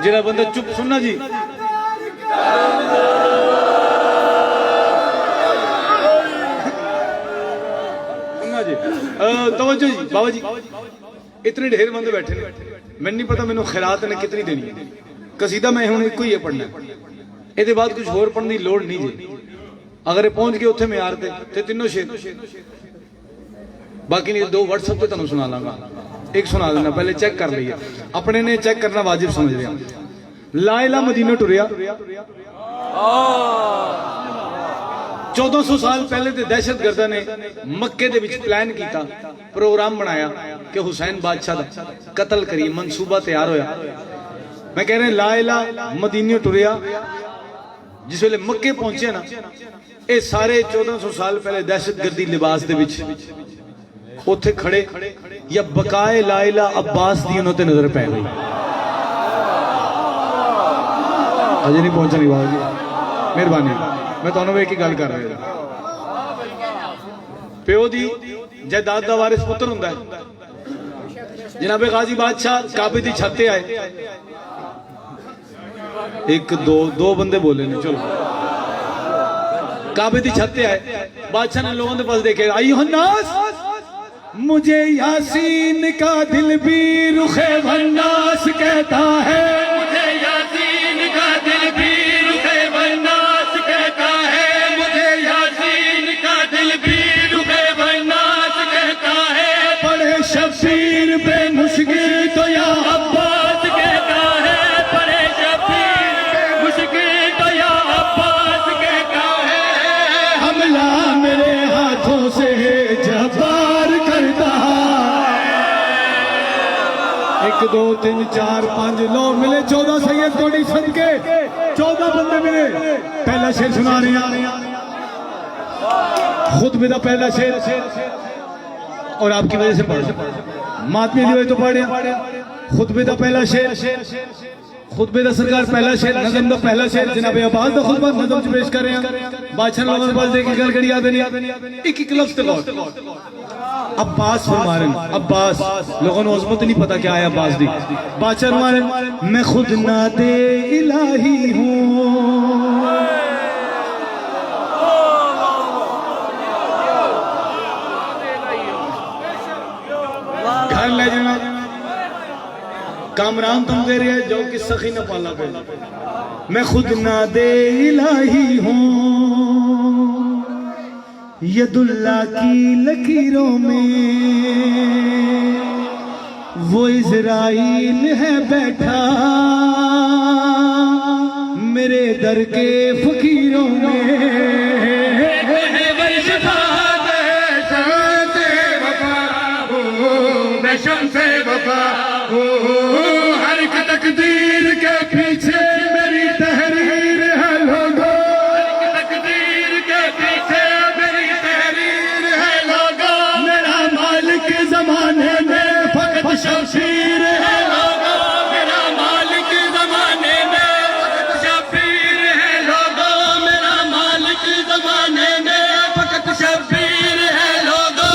जिहड़ा बंदा चुप सुनना जी। तवज्जो जी बाबा जी, इतने ढेर बंदे बैठे ने, मैंने नहीं पता मैनू खैरात ने कितनी देनी है। कसीदा मैं हुण इको ही है पढ़ना, ये बाद कुछ होर पढ़ने की लोड़ नहीं जी। अगर पहुंच गए उत्थे म्यार ते तीनों शेर, बाकी नहीं 2 व्हाट्सएप पे तुहानू सुना लांगा। एक सुना देना, पहले चेक कर लीए, अपने ने चेक करना वाजिब समझ लिया। ला इला मदीना टुरिया 1400 साल पहले ते दहशतगर्दां ने मक्के दे विच प्लान किया, प्रोग्राम बनाया कि हुसैन बादशाह दा कतल करिए, मंसूबा तैयार होया। मैं कह रहा ला इला मदीने टुरिया, जिस वेले मक्के पहुंचे ना, ये सारे 1400 साल पहले दहशतगर्दी लिबास दे विच उत्थे खड़े, या बकाए ला इला अब्बास दी उन्हां ते नजर पै गई। अजे नहीं पहुंचा नहीं बाबा जी, मेहरबानी, मैं तुहानू एक ही गल कर रहा। प्यो दी जायदाद दा वारिस पुत्र हुंदा है। जनाबे गाजी बादशाह काबे दी छत ते आए, 1 2 बंदे बोले ने, चलो काबे दी छत ते आए, बादशाह ने लोगों के पास देखे, अय्युहन्नास मुझे यासीन का दिल भी रुखे वन्नास कहता है, मुझे यासीन का दिल भी रुखे वन्नास कहता है, मुझे यासीन का दिल भी रुखे वन्नास कहता है, पढ़े शबीर बे मुश्किल तो या अब्बास कहता है, पढ़े शबीर बे मुश्किल तो या अब्बास कहता है, हमला मेरे हाथों से जबार करता। 1 2 3 4 5 लो मिले 14 सैयद कोडी सदके 14 बंदे मिले। पहला शेर सुना रहे हैं, खुतबे दा पहला शेर, और आपकी वजह से पढ़ मातमी दी वजह तो पढ़ रहे। खुतबे दा पहला शेर, खुतबे दा सरकार पहला शेर, नज़म दा पहला शेर जनाब अब्बास दा खुतबा नज़म च पेश कर रहे हैं। बादशाह लोगों के पास देखी गल कड़ी याद नहीं, एक लफ्ज़ ते गौर। अब्बास फरमा रहे हैं, अब्बास, लोगों को अजमत नहीं पता क्या है अब्बास दी। बादशाह फरमा रहे हैं, मैं खुद नादे इलाही हूँ, घर ले जाना कामरान तुम दे रहे जो कि सखी न पाला पे। मैं खुद नादे इलाही हूँ, यदुल्ला की लकीरों में वो इज़राइल है बैठा, मेरे दर के फकीरों में है शम्से वफा हर एक तकदीर के पीछे मेरी तहरीर है लोगों हर एक तकदीर के पीछे मेरी तहरीर है लोगों मेरा मालिक जमाने में फकत शमशीर है लोगों मेरा मालिक जमाने में फकत शबीर है लोगों मेरा मालिक जमाने में फकत शबीर है लोगों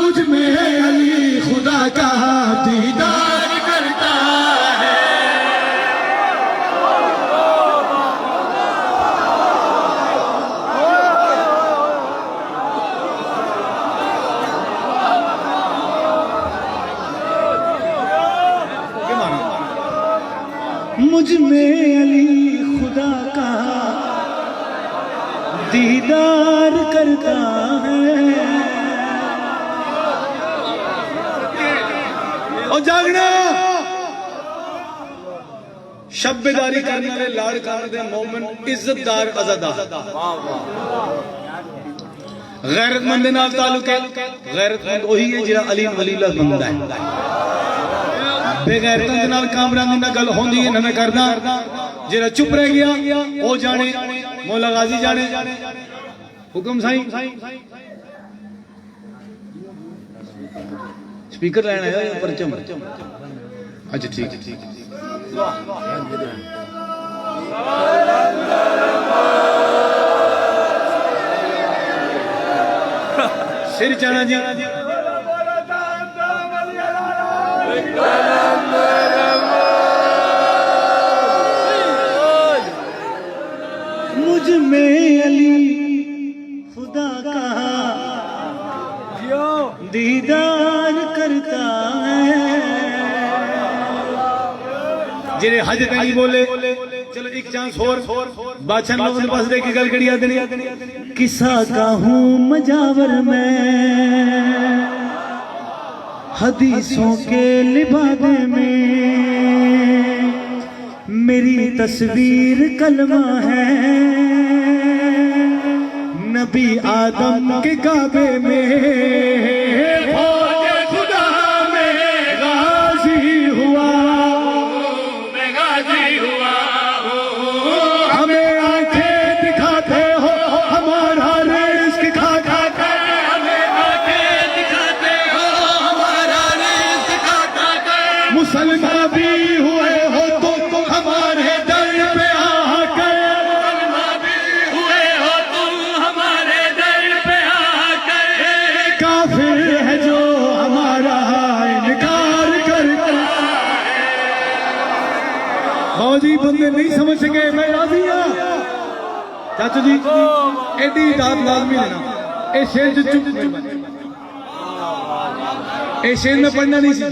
मुझ में अली खुदा का दीदार करता है मुझ में अली खुदा का दीदार करता है और जागना शब्बेदारी करने वाले लाड़ करने मोमिन इज्जतदार अज़ादार गैरतमंद नाल ताल्लुक है गैरतमंद वही है जिहड़ा अली वलीला बंदा है बेगैरतां दे नाल कामरानी नाल गल होंदी है नवें करदा जिहड़ा चुप रह गया ओ जाने मौला गाजी जाने हुक्म साईं स्पीकर लेना है या परचम अच्छा ठीक है सिर चाना जी मुझ में अली खुदा का दीदार करता है जिन्हें हज नहीं बोले चलो एक चांस और बादशाह ने अपने पास देख के गल करी आदनी किसा का हूँ मजावर में हदीसों के लिबादे में मेरी तस्वीर कलमा है नबी आदम के काबे में फौज खुदा में गाजी हुआ मैं गाजी हुआ हमें आंखें दिखाते हो हमारा रिस्क खा खा कर हमें आंखें दिखाते हो हमारा रिस्क खा खा कर मुसलमान भी हुए हो तो हमारे दर पे आकर मुसलमान भी हुए हो तुम हमारे दर पे आकर काफिर है जो हमारा इनकार करता है बाबूजी बंदे नहीं समझ सके मैं राजी हूं चाचू जी एडी दाद लाजमी लेना ए शेर जो चुप ए शेर में पढ़ना नहीं सी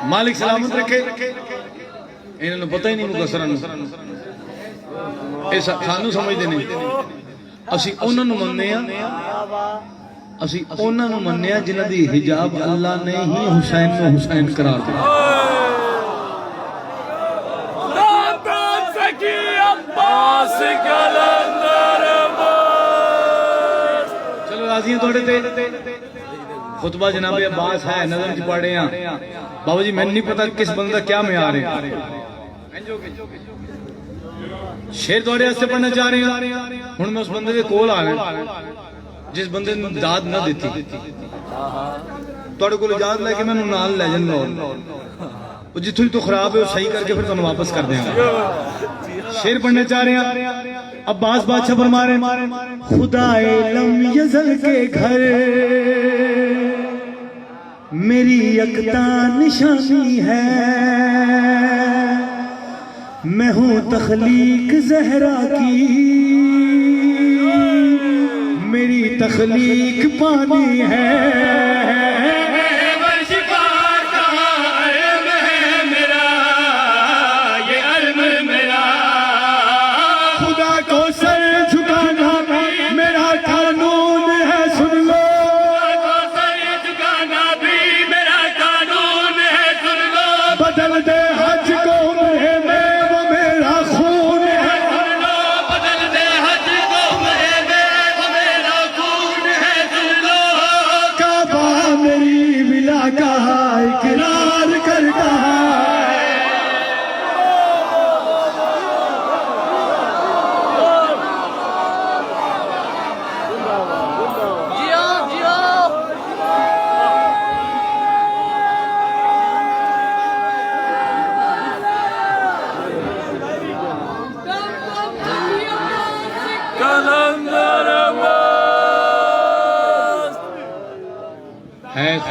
मालिक सलामत रखे इन्होंने पता ही नहीं मुकसरा सानू समझते नहीं ਅਸੀਂ ਉਹਨਾਂ ਨੂੰ ਮੰਨਦੇ ਆ ਅਸੀਂ ਉਹਨਾਂ ਨੂੰ ਮੰਨਦੇ ਆ ਜਿਨ੍ਹਾਂ ਦੀ ਹਿਜਾਬ ਅੱਲਾ ਨੇ ਹੀ ਹੁਸੈਨ ਨੂੰ ਹੁਸੈਨ ਕਰਾਰ ਦਿੱਤਾ दादा सकी अब्बास कलंदर चलो राजी हैं थोड़े ते खुतबा जनाब अब्बास है नजर च पढ़े हैं बाबा जी मैंने नहीं पता किस बंदे का क्या म्यार है शेर थोड़े वास्ते पढ़ना चाह रहे हैं हुण मैं उस बंदे के कोल आ रहा जिस बंदे ने दाद ना दी तुहाडे कोल इजाजत लेके मैं नाल ले जांगा और जिथों तो खराब है वो सही करके फिर तुहानू वापस कर देंगे शेर पढ़ना चाह रहे हैं अब्बास बादशाह फरमा रहे हैं खुदाए लम यज़ल के घर मेरी यकता निशानी है मैं हूँ तख्लीक ज़हरा की मेरी तख्लीक पानी है खुदा को सर झुकाना मेरा कानून है सुन लो सर झुकाना भी मेरा कानून है सुन लो बदल दे हज को में वो मेरा खून है सुन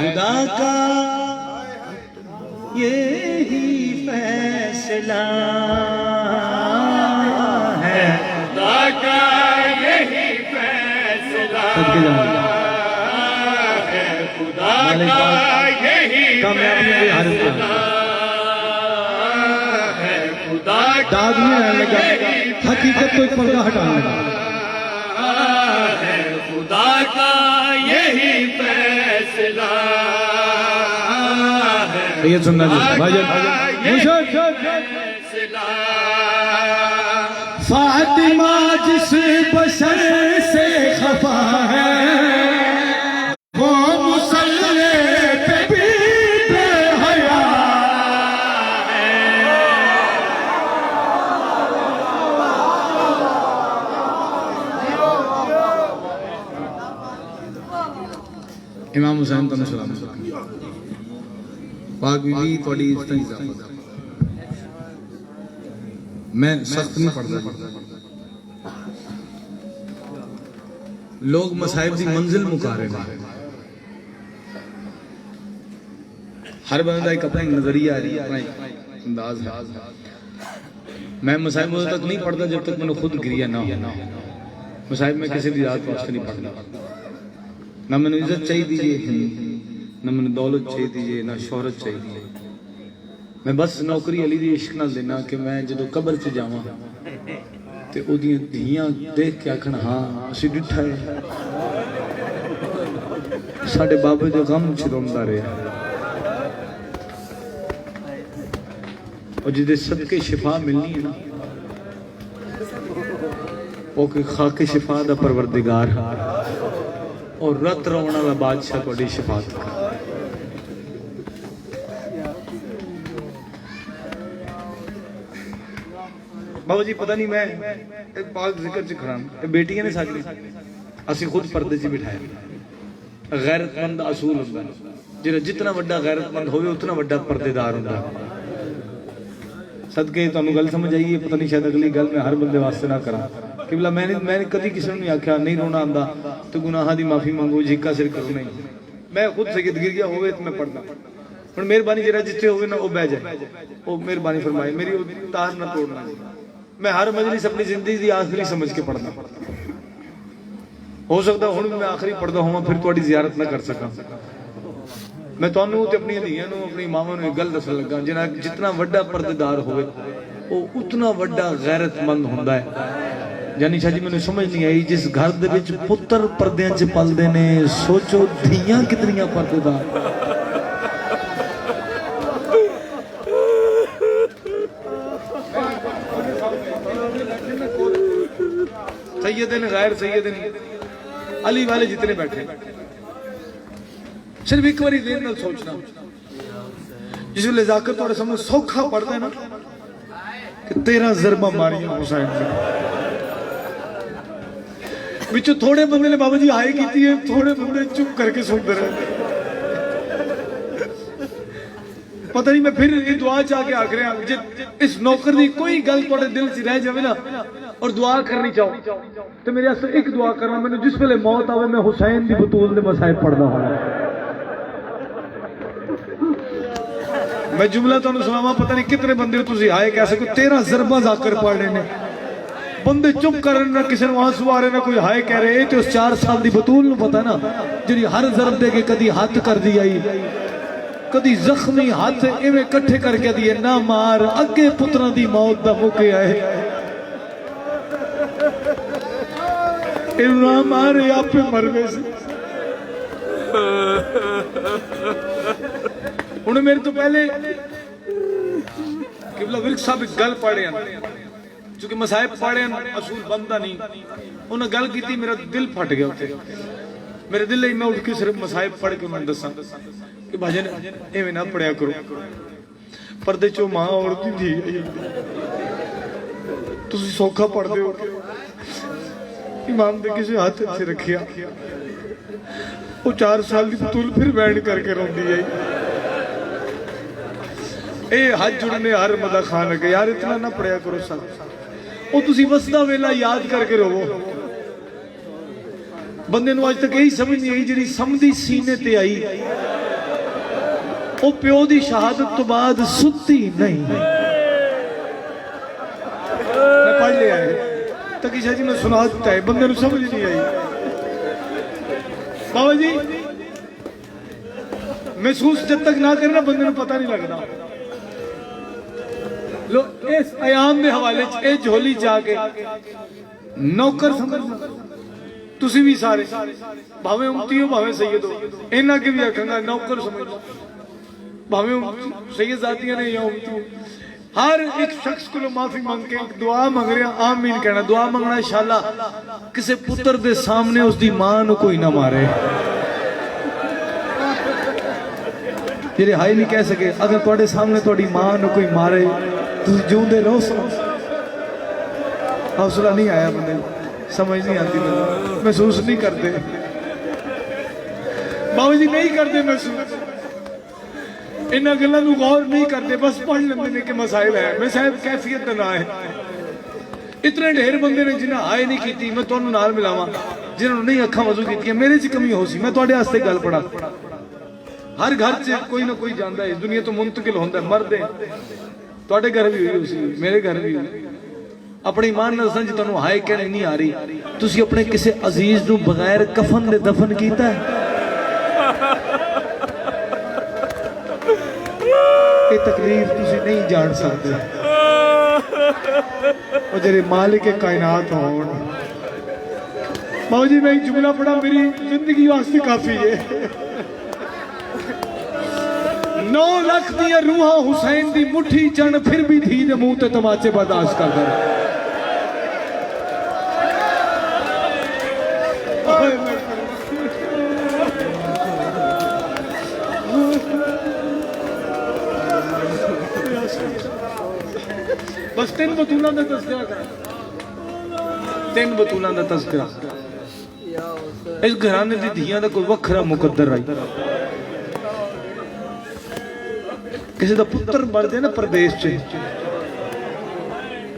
खुदा का यही फैसला है, खुदा का यही फैसला है, खुदा का यही कामयाबी में हारत है, खुदा का दाद में रहने लगा, हकीकत को एक पर्दा हटाने लगा। है, खुदा का यही फैसला है, ये सुनना चाहिए भाईजान। फातिमा जिस बशर से खफा है वो मुसल्ले पे भी बेहया है। इमाम हुसैन तुम सलाम पाक बीबी थोड़ी इस तरह इजाफत मैं सख्त नहीं पढ़ता। लोग मसाहिब की मंजिल मुका रहे हैं, हर बंदा एक अपना नजरिया है, अपना अंदाज है। मैं मसाहिब तक नहीं पढ़ता जब तक मैंने खुद गिरिया ना हो। मसाहिब में किसी भी जात वास्ते नहीं पढ़ना, ना मैंने इज्जत चाहिए, ना मैंने दौलत चाहिए, ना शोहरत चाहिए। मैं बस नौकरी अली दी इश्क नाल देना कि मैं जो कबर च जावां ते ओदियां धीयां देख के आखण हाँ असीं डिठा है, साडे बाबे दे गम च रोंदा रहा, और जिदे सदके शिफा मिलनी है ना वो कोई खाके शिफा दा परवरदिगार और रत रोण वाला बादशाह तुहाडी शिफात कर। बाबा जी पता नहीं मैं पाक जिक्र च खड़ा बेटियां ने साडी असी खुद पर्दे च बिठाया। गैरतमंद असूल होंदा जिहड़ा जितना वड्डा गैरतमंद होवे उतना वड्डा पर्देदार होंदा। सदके तुहानू गल समझ आई है, पता नहीं शायद अगली गल मैं हर बंदे वास्ते ना करा कि भला मैंने कभी किसी ने नहीं आख्या नहीं रोना आंदा तो गुनाहां दी माफी मांगो, झिक्का सिर करो नहीं। मैं खुद सैयद गिरिया होवे तो मैं पढ़ना, पर मेहरबानी जरा जिथे होवे ना वो बह जाए, वो मेहरबानी फरमाए मेरी तार ना तोड़ना। मैं हर मजलिस अपनी जिंदगी की आखिरी समझ के पढ़ना। हो सकता हुण मैं आखिरी पढ़दा होवां फिर तुहाडी ज़ियारत ना कर सकां। मैं तुहानू ते अपनी धीआं नू अपनी मावां नू एक गल दसन लगा, जिन्ना जितना वड्डा पर्देदार होवे वो उतना वड्डा गैरतमंद हुंदा है। जानी शाह जी मैनू समझ नहीं आई, जिस घर दे विच पुत्तर पर्दियां च पलदे ने सोचो धीआं कितनियां पर्देदार। सैयदन गैर सैयदन अली वाले जितने बैठे सिर्फ एक बार देर नाल सोचना, जिस वे जाकर थोड़ा समझ सौखा पड़ता है ना कि 13 ज़रबा मारियां हुसैन ने विचों थोड़े बंदे ने बाबा जी हाई की है, थोड़े बंदे चुप करके सुनते रहे। पता नहीं मैं फिर ये दुआ चाह के आख रहा इस नौकर की कोई गल थोड़े दिल च रह जाए ना और दुआ करनी चाहो तो मेरे वास्ते एक दुआ करना, मैंने जिस वेले मौत आवे मैं हुसैन दी बतूल दे मसाइब पढ़दा होना। मैं जुमला तुहानू सुनावां, पता नहीं कितने बंदे तुसीं आए कैसे कोई 13 ज़रबा जाकर पढ़ रहे ने, बंदे चुप करन ना किसी नूं आंसू आ रहे ना कोई हाय कह रहे। ते उस 4 साल दी बतूल नूं पता ना जिहड़ी हर ज़रब दे के कदी हाथ कर दी आई, कदी जख्मी हाथ इवें कट्ठे करके दिए ना मार अगे पुत्रां दी मौत दा मौके आए ना मारे आपे मर गए। हुण मेरे तो पहले किबला विरक साहब एक गल पढ़े चूंकि मसाहिब पढ़े असूल बनता नहीं, उन्हें गल की मेरा दिल फट गया उत्थे। मेरे दिल मैं उठ के सिर्फ मसाहिब पढ़ के मैं दसा कि भाजन एवें ना पढ़िया करो, पर्दे चो मां औरत दी तुसी सौखा पढ़दे हो। इमाम दे किसी हाथ से रखिया वो 4 साल की बतूल फिर बैंड करके रोंदी आई। ए हाथ जुड़ने हर मदा खान लगे यार इतना ना पढ़िया करो सब, वो तुसी वसदा वेला याद करके रोवो। बंदे नूं अज तक यही समझ नहीं आई जिहड़ी समधी सीने ते आई वो प्यो दी शहादत तो बाद सुती नहीं। मैं पढ़ लिया है तकीशा जी ने सुना दिता है, बंदे नूं समझ नहीं आई। बाबा जी महसूस जब तक ना करना बंदे नूं पता नहीं लगता। लो इस आयाम के हवाले च ए झोली जाके नौकर समझना तुसी भी सारे भावे उमती हो भावे सैयद हो, इन्हां के भी आखांगा नौकर समझना भावे सैयद जातियां ने या उमती। हर एक शख्स को माफी मांग के दुआ मंग रहा आमीन कहना। दुआ मंगना इंशाअल्लाह किसी पुत्र दे सामने उसकी मां नूं कोई ना मारे जेरे हाई नहीं कह सके। अगर तुहाडे सामने तुहाडी मां नूं कोई मारे तुम जींदे रहो। हौसला नहीं आया बंदे समझ नहीं आती महसूस नहीं करते बाबू जी नहीं करते महसूस इन्होंने गलों गौर नहीं करते बस पढ़ लेंगे ने कि मसाइल है। मैं साहब कैफियत ना है इतने ढेर बंदे ने जिन्हें हाय नहीं की मैं तुहानू नाल मिलावां जिन्होंने नहीं अखा वजू की मेरे च कमी हो सी। मैं तुहाडे वास्ते गल पढ़ा हर घर च कोई ना कोई जाता है दुनिया तो मुंतकिल होंदा मरदे तुहाडे घर भी हुई सी मेरे घर भी हुई। अपनी ईमान नाल दसां जी तुहानू हाय कहनी नहीं आ रही तुसी अपने किसी अजीज नूं बगैर कफन दे दफन कीता है? ये तकलीफ तुसी नहीं जान सकते और जेरे मालिक कायनात होण। बाबू जी मैं एक जुमला पढ़ा मेरी जिंदगी वास्ते काफी है। 9 लाख दिया रूहां हुसैन दी मुट्ठी चण फिर भी धी दे मुंह ते तमाचे बर्दाश्त करदा रहा। बस 3 बतूलों का तस्करा कर 3 बतूलों का तस्करा इस घराने की धियां का कोई वखरा मुकद्दर आई। किसी का पुत्र मरदे ना प्रदेश च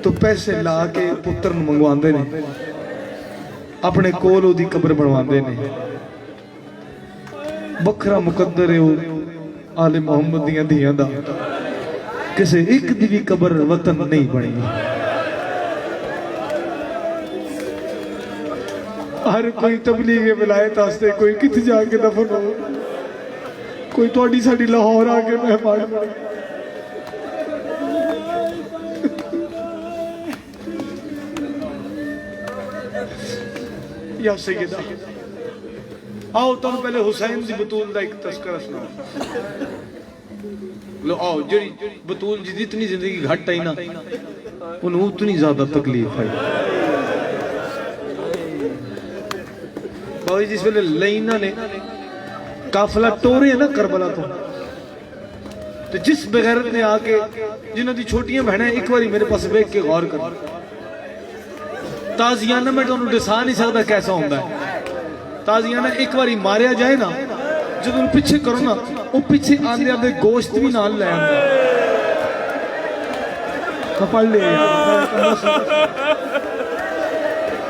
तो पैसे ला के पुत्र मंगवाते ने अपने कोल ओदी कब्र बनवाते ने। वखरा मुकद्दर है आले मोहम्मद दियां धियां दा किसी एक दी भी कब्र वतन नहीं बनी। हर कोई तबलीग विलायत वास्ते कोई किथे जाके दफन हो कोई थोड़ी साड़ी लाहौर आके मेहमान बने। या सैयदा आओ तुम पहले हुसैन दी बतूल दा एक तस्करा सुनाओ। लो आओ जी बतूल जी जितनी जिंदगी घट आई ना उन्हें उतनी ज्यादा तकलीफ आई। बाबू जिस वेले लईना ने काफिला टोरे ना करबला तो जिस बेगैरत ने आके जिन्हों दी छोटियां बहनें एक बार मेरे पास वेख के गौर कर ताजियाना मैं तुहानू दसा नहीं सकता कैसा होंदा है। ताजियाना एक बार मारिया जाए ना जो पिछे करो ना वो पिछे आंदे आंदे गोश्त भी नाल ले आंदा। पढ़ ले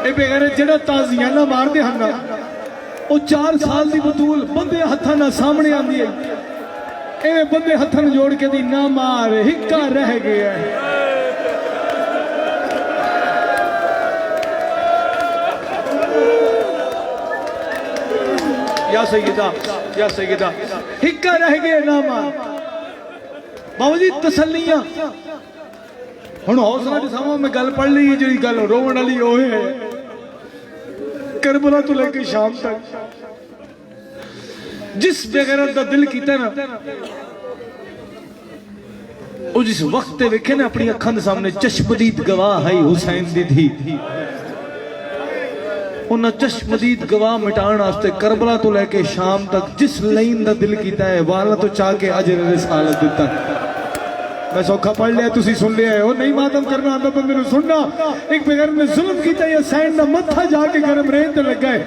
ये बेगैरत जेड़ा ताजियाना मारदे हन ना वो 4 साल की बतूल बंदे हत्थां नाल सामने आंदी है इवें बंदे हत्थां जोड़ के दी ना मार हिक्का रह गया है। या सैयदा हिक्का रह गए ना मां। बाबू जी तसल्लियां हुण हौसला दिखावा मैं गल पढ़ ली जी गल रोवण वाली वो है करबला तो लेके शाम तक जिस बेगैरत का दिल कीता ना वो जिस वक्त वेखे ना अपनी अखां दे सामने चश्मदीद गवाह है हुसैन दी धी उन्हें चश्मदीद गवाह मिटाने वास्ते करबला तो लेके शाम तक जिस लाइन का दिल किया है वाला तो चाह के अजर रिसालत दिता। मैं सौखा पढ़ लिया तुसी सुन लिया है नहीं मातम करना आंदा बंदे नूं सुनना। एक बेगैर ने जुल्म किया या सैन दा मत्था जाके गरम रेत ते लगा है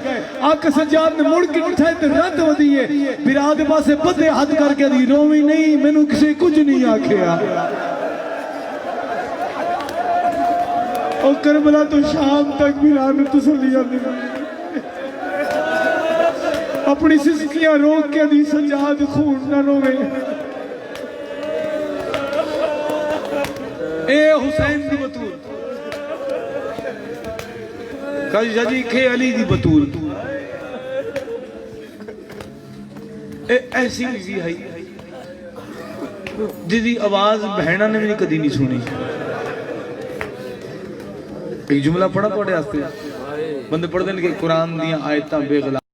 आका सज्जाद ने मुड़ के उठा ते रत वधी है बिरा दे पासे बदे हद करके दी रोवी नहीं मैनू किसी कुछ नहीं आखिया। और करबला तो शाम तक भी रात तसल्ली आती अपनी सिसकियां रोक के दी सजाद खून न रोवे। ए हुसैन दी बतूल काजी जी खे अली दी बतूल ए ऐसी जी है जिदी आवाज बहना ने भी कदी नहीं सुनी। एक जुमला पढ़ा थोड़े वास्ते बंदे पढ़ते हैं कि कुरान दियां आयतां बेगला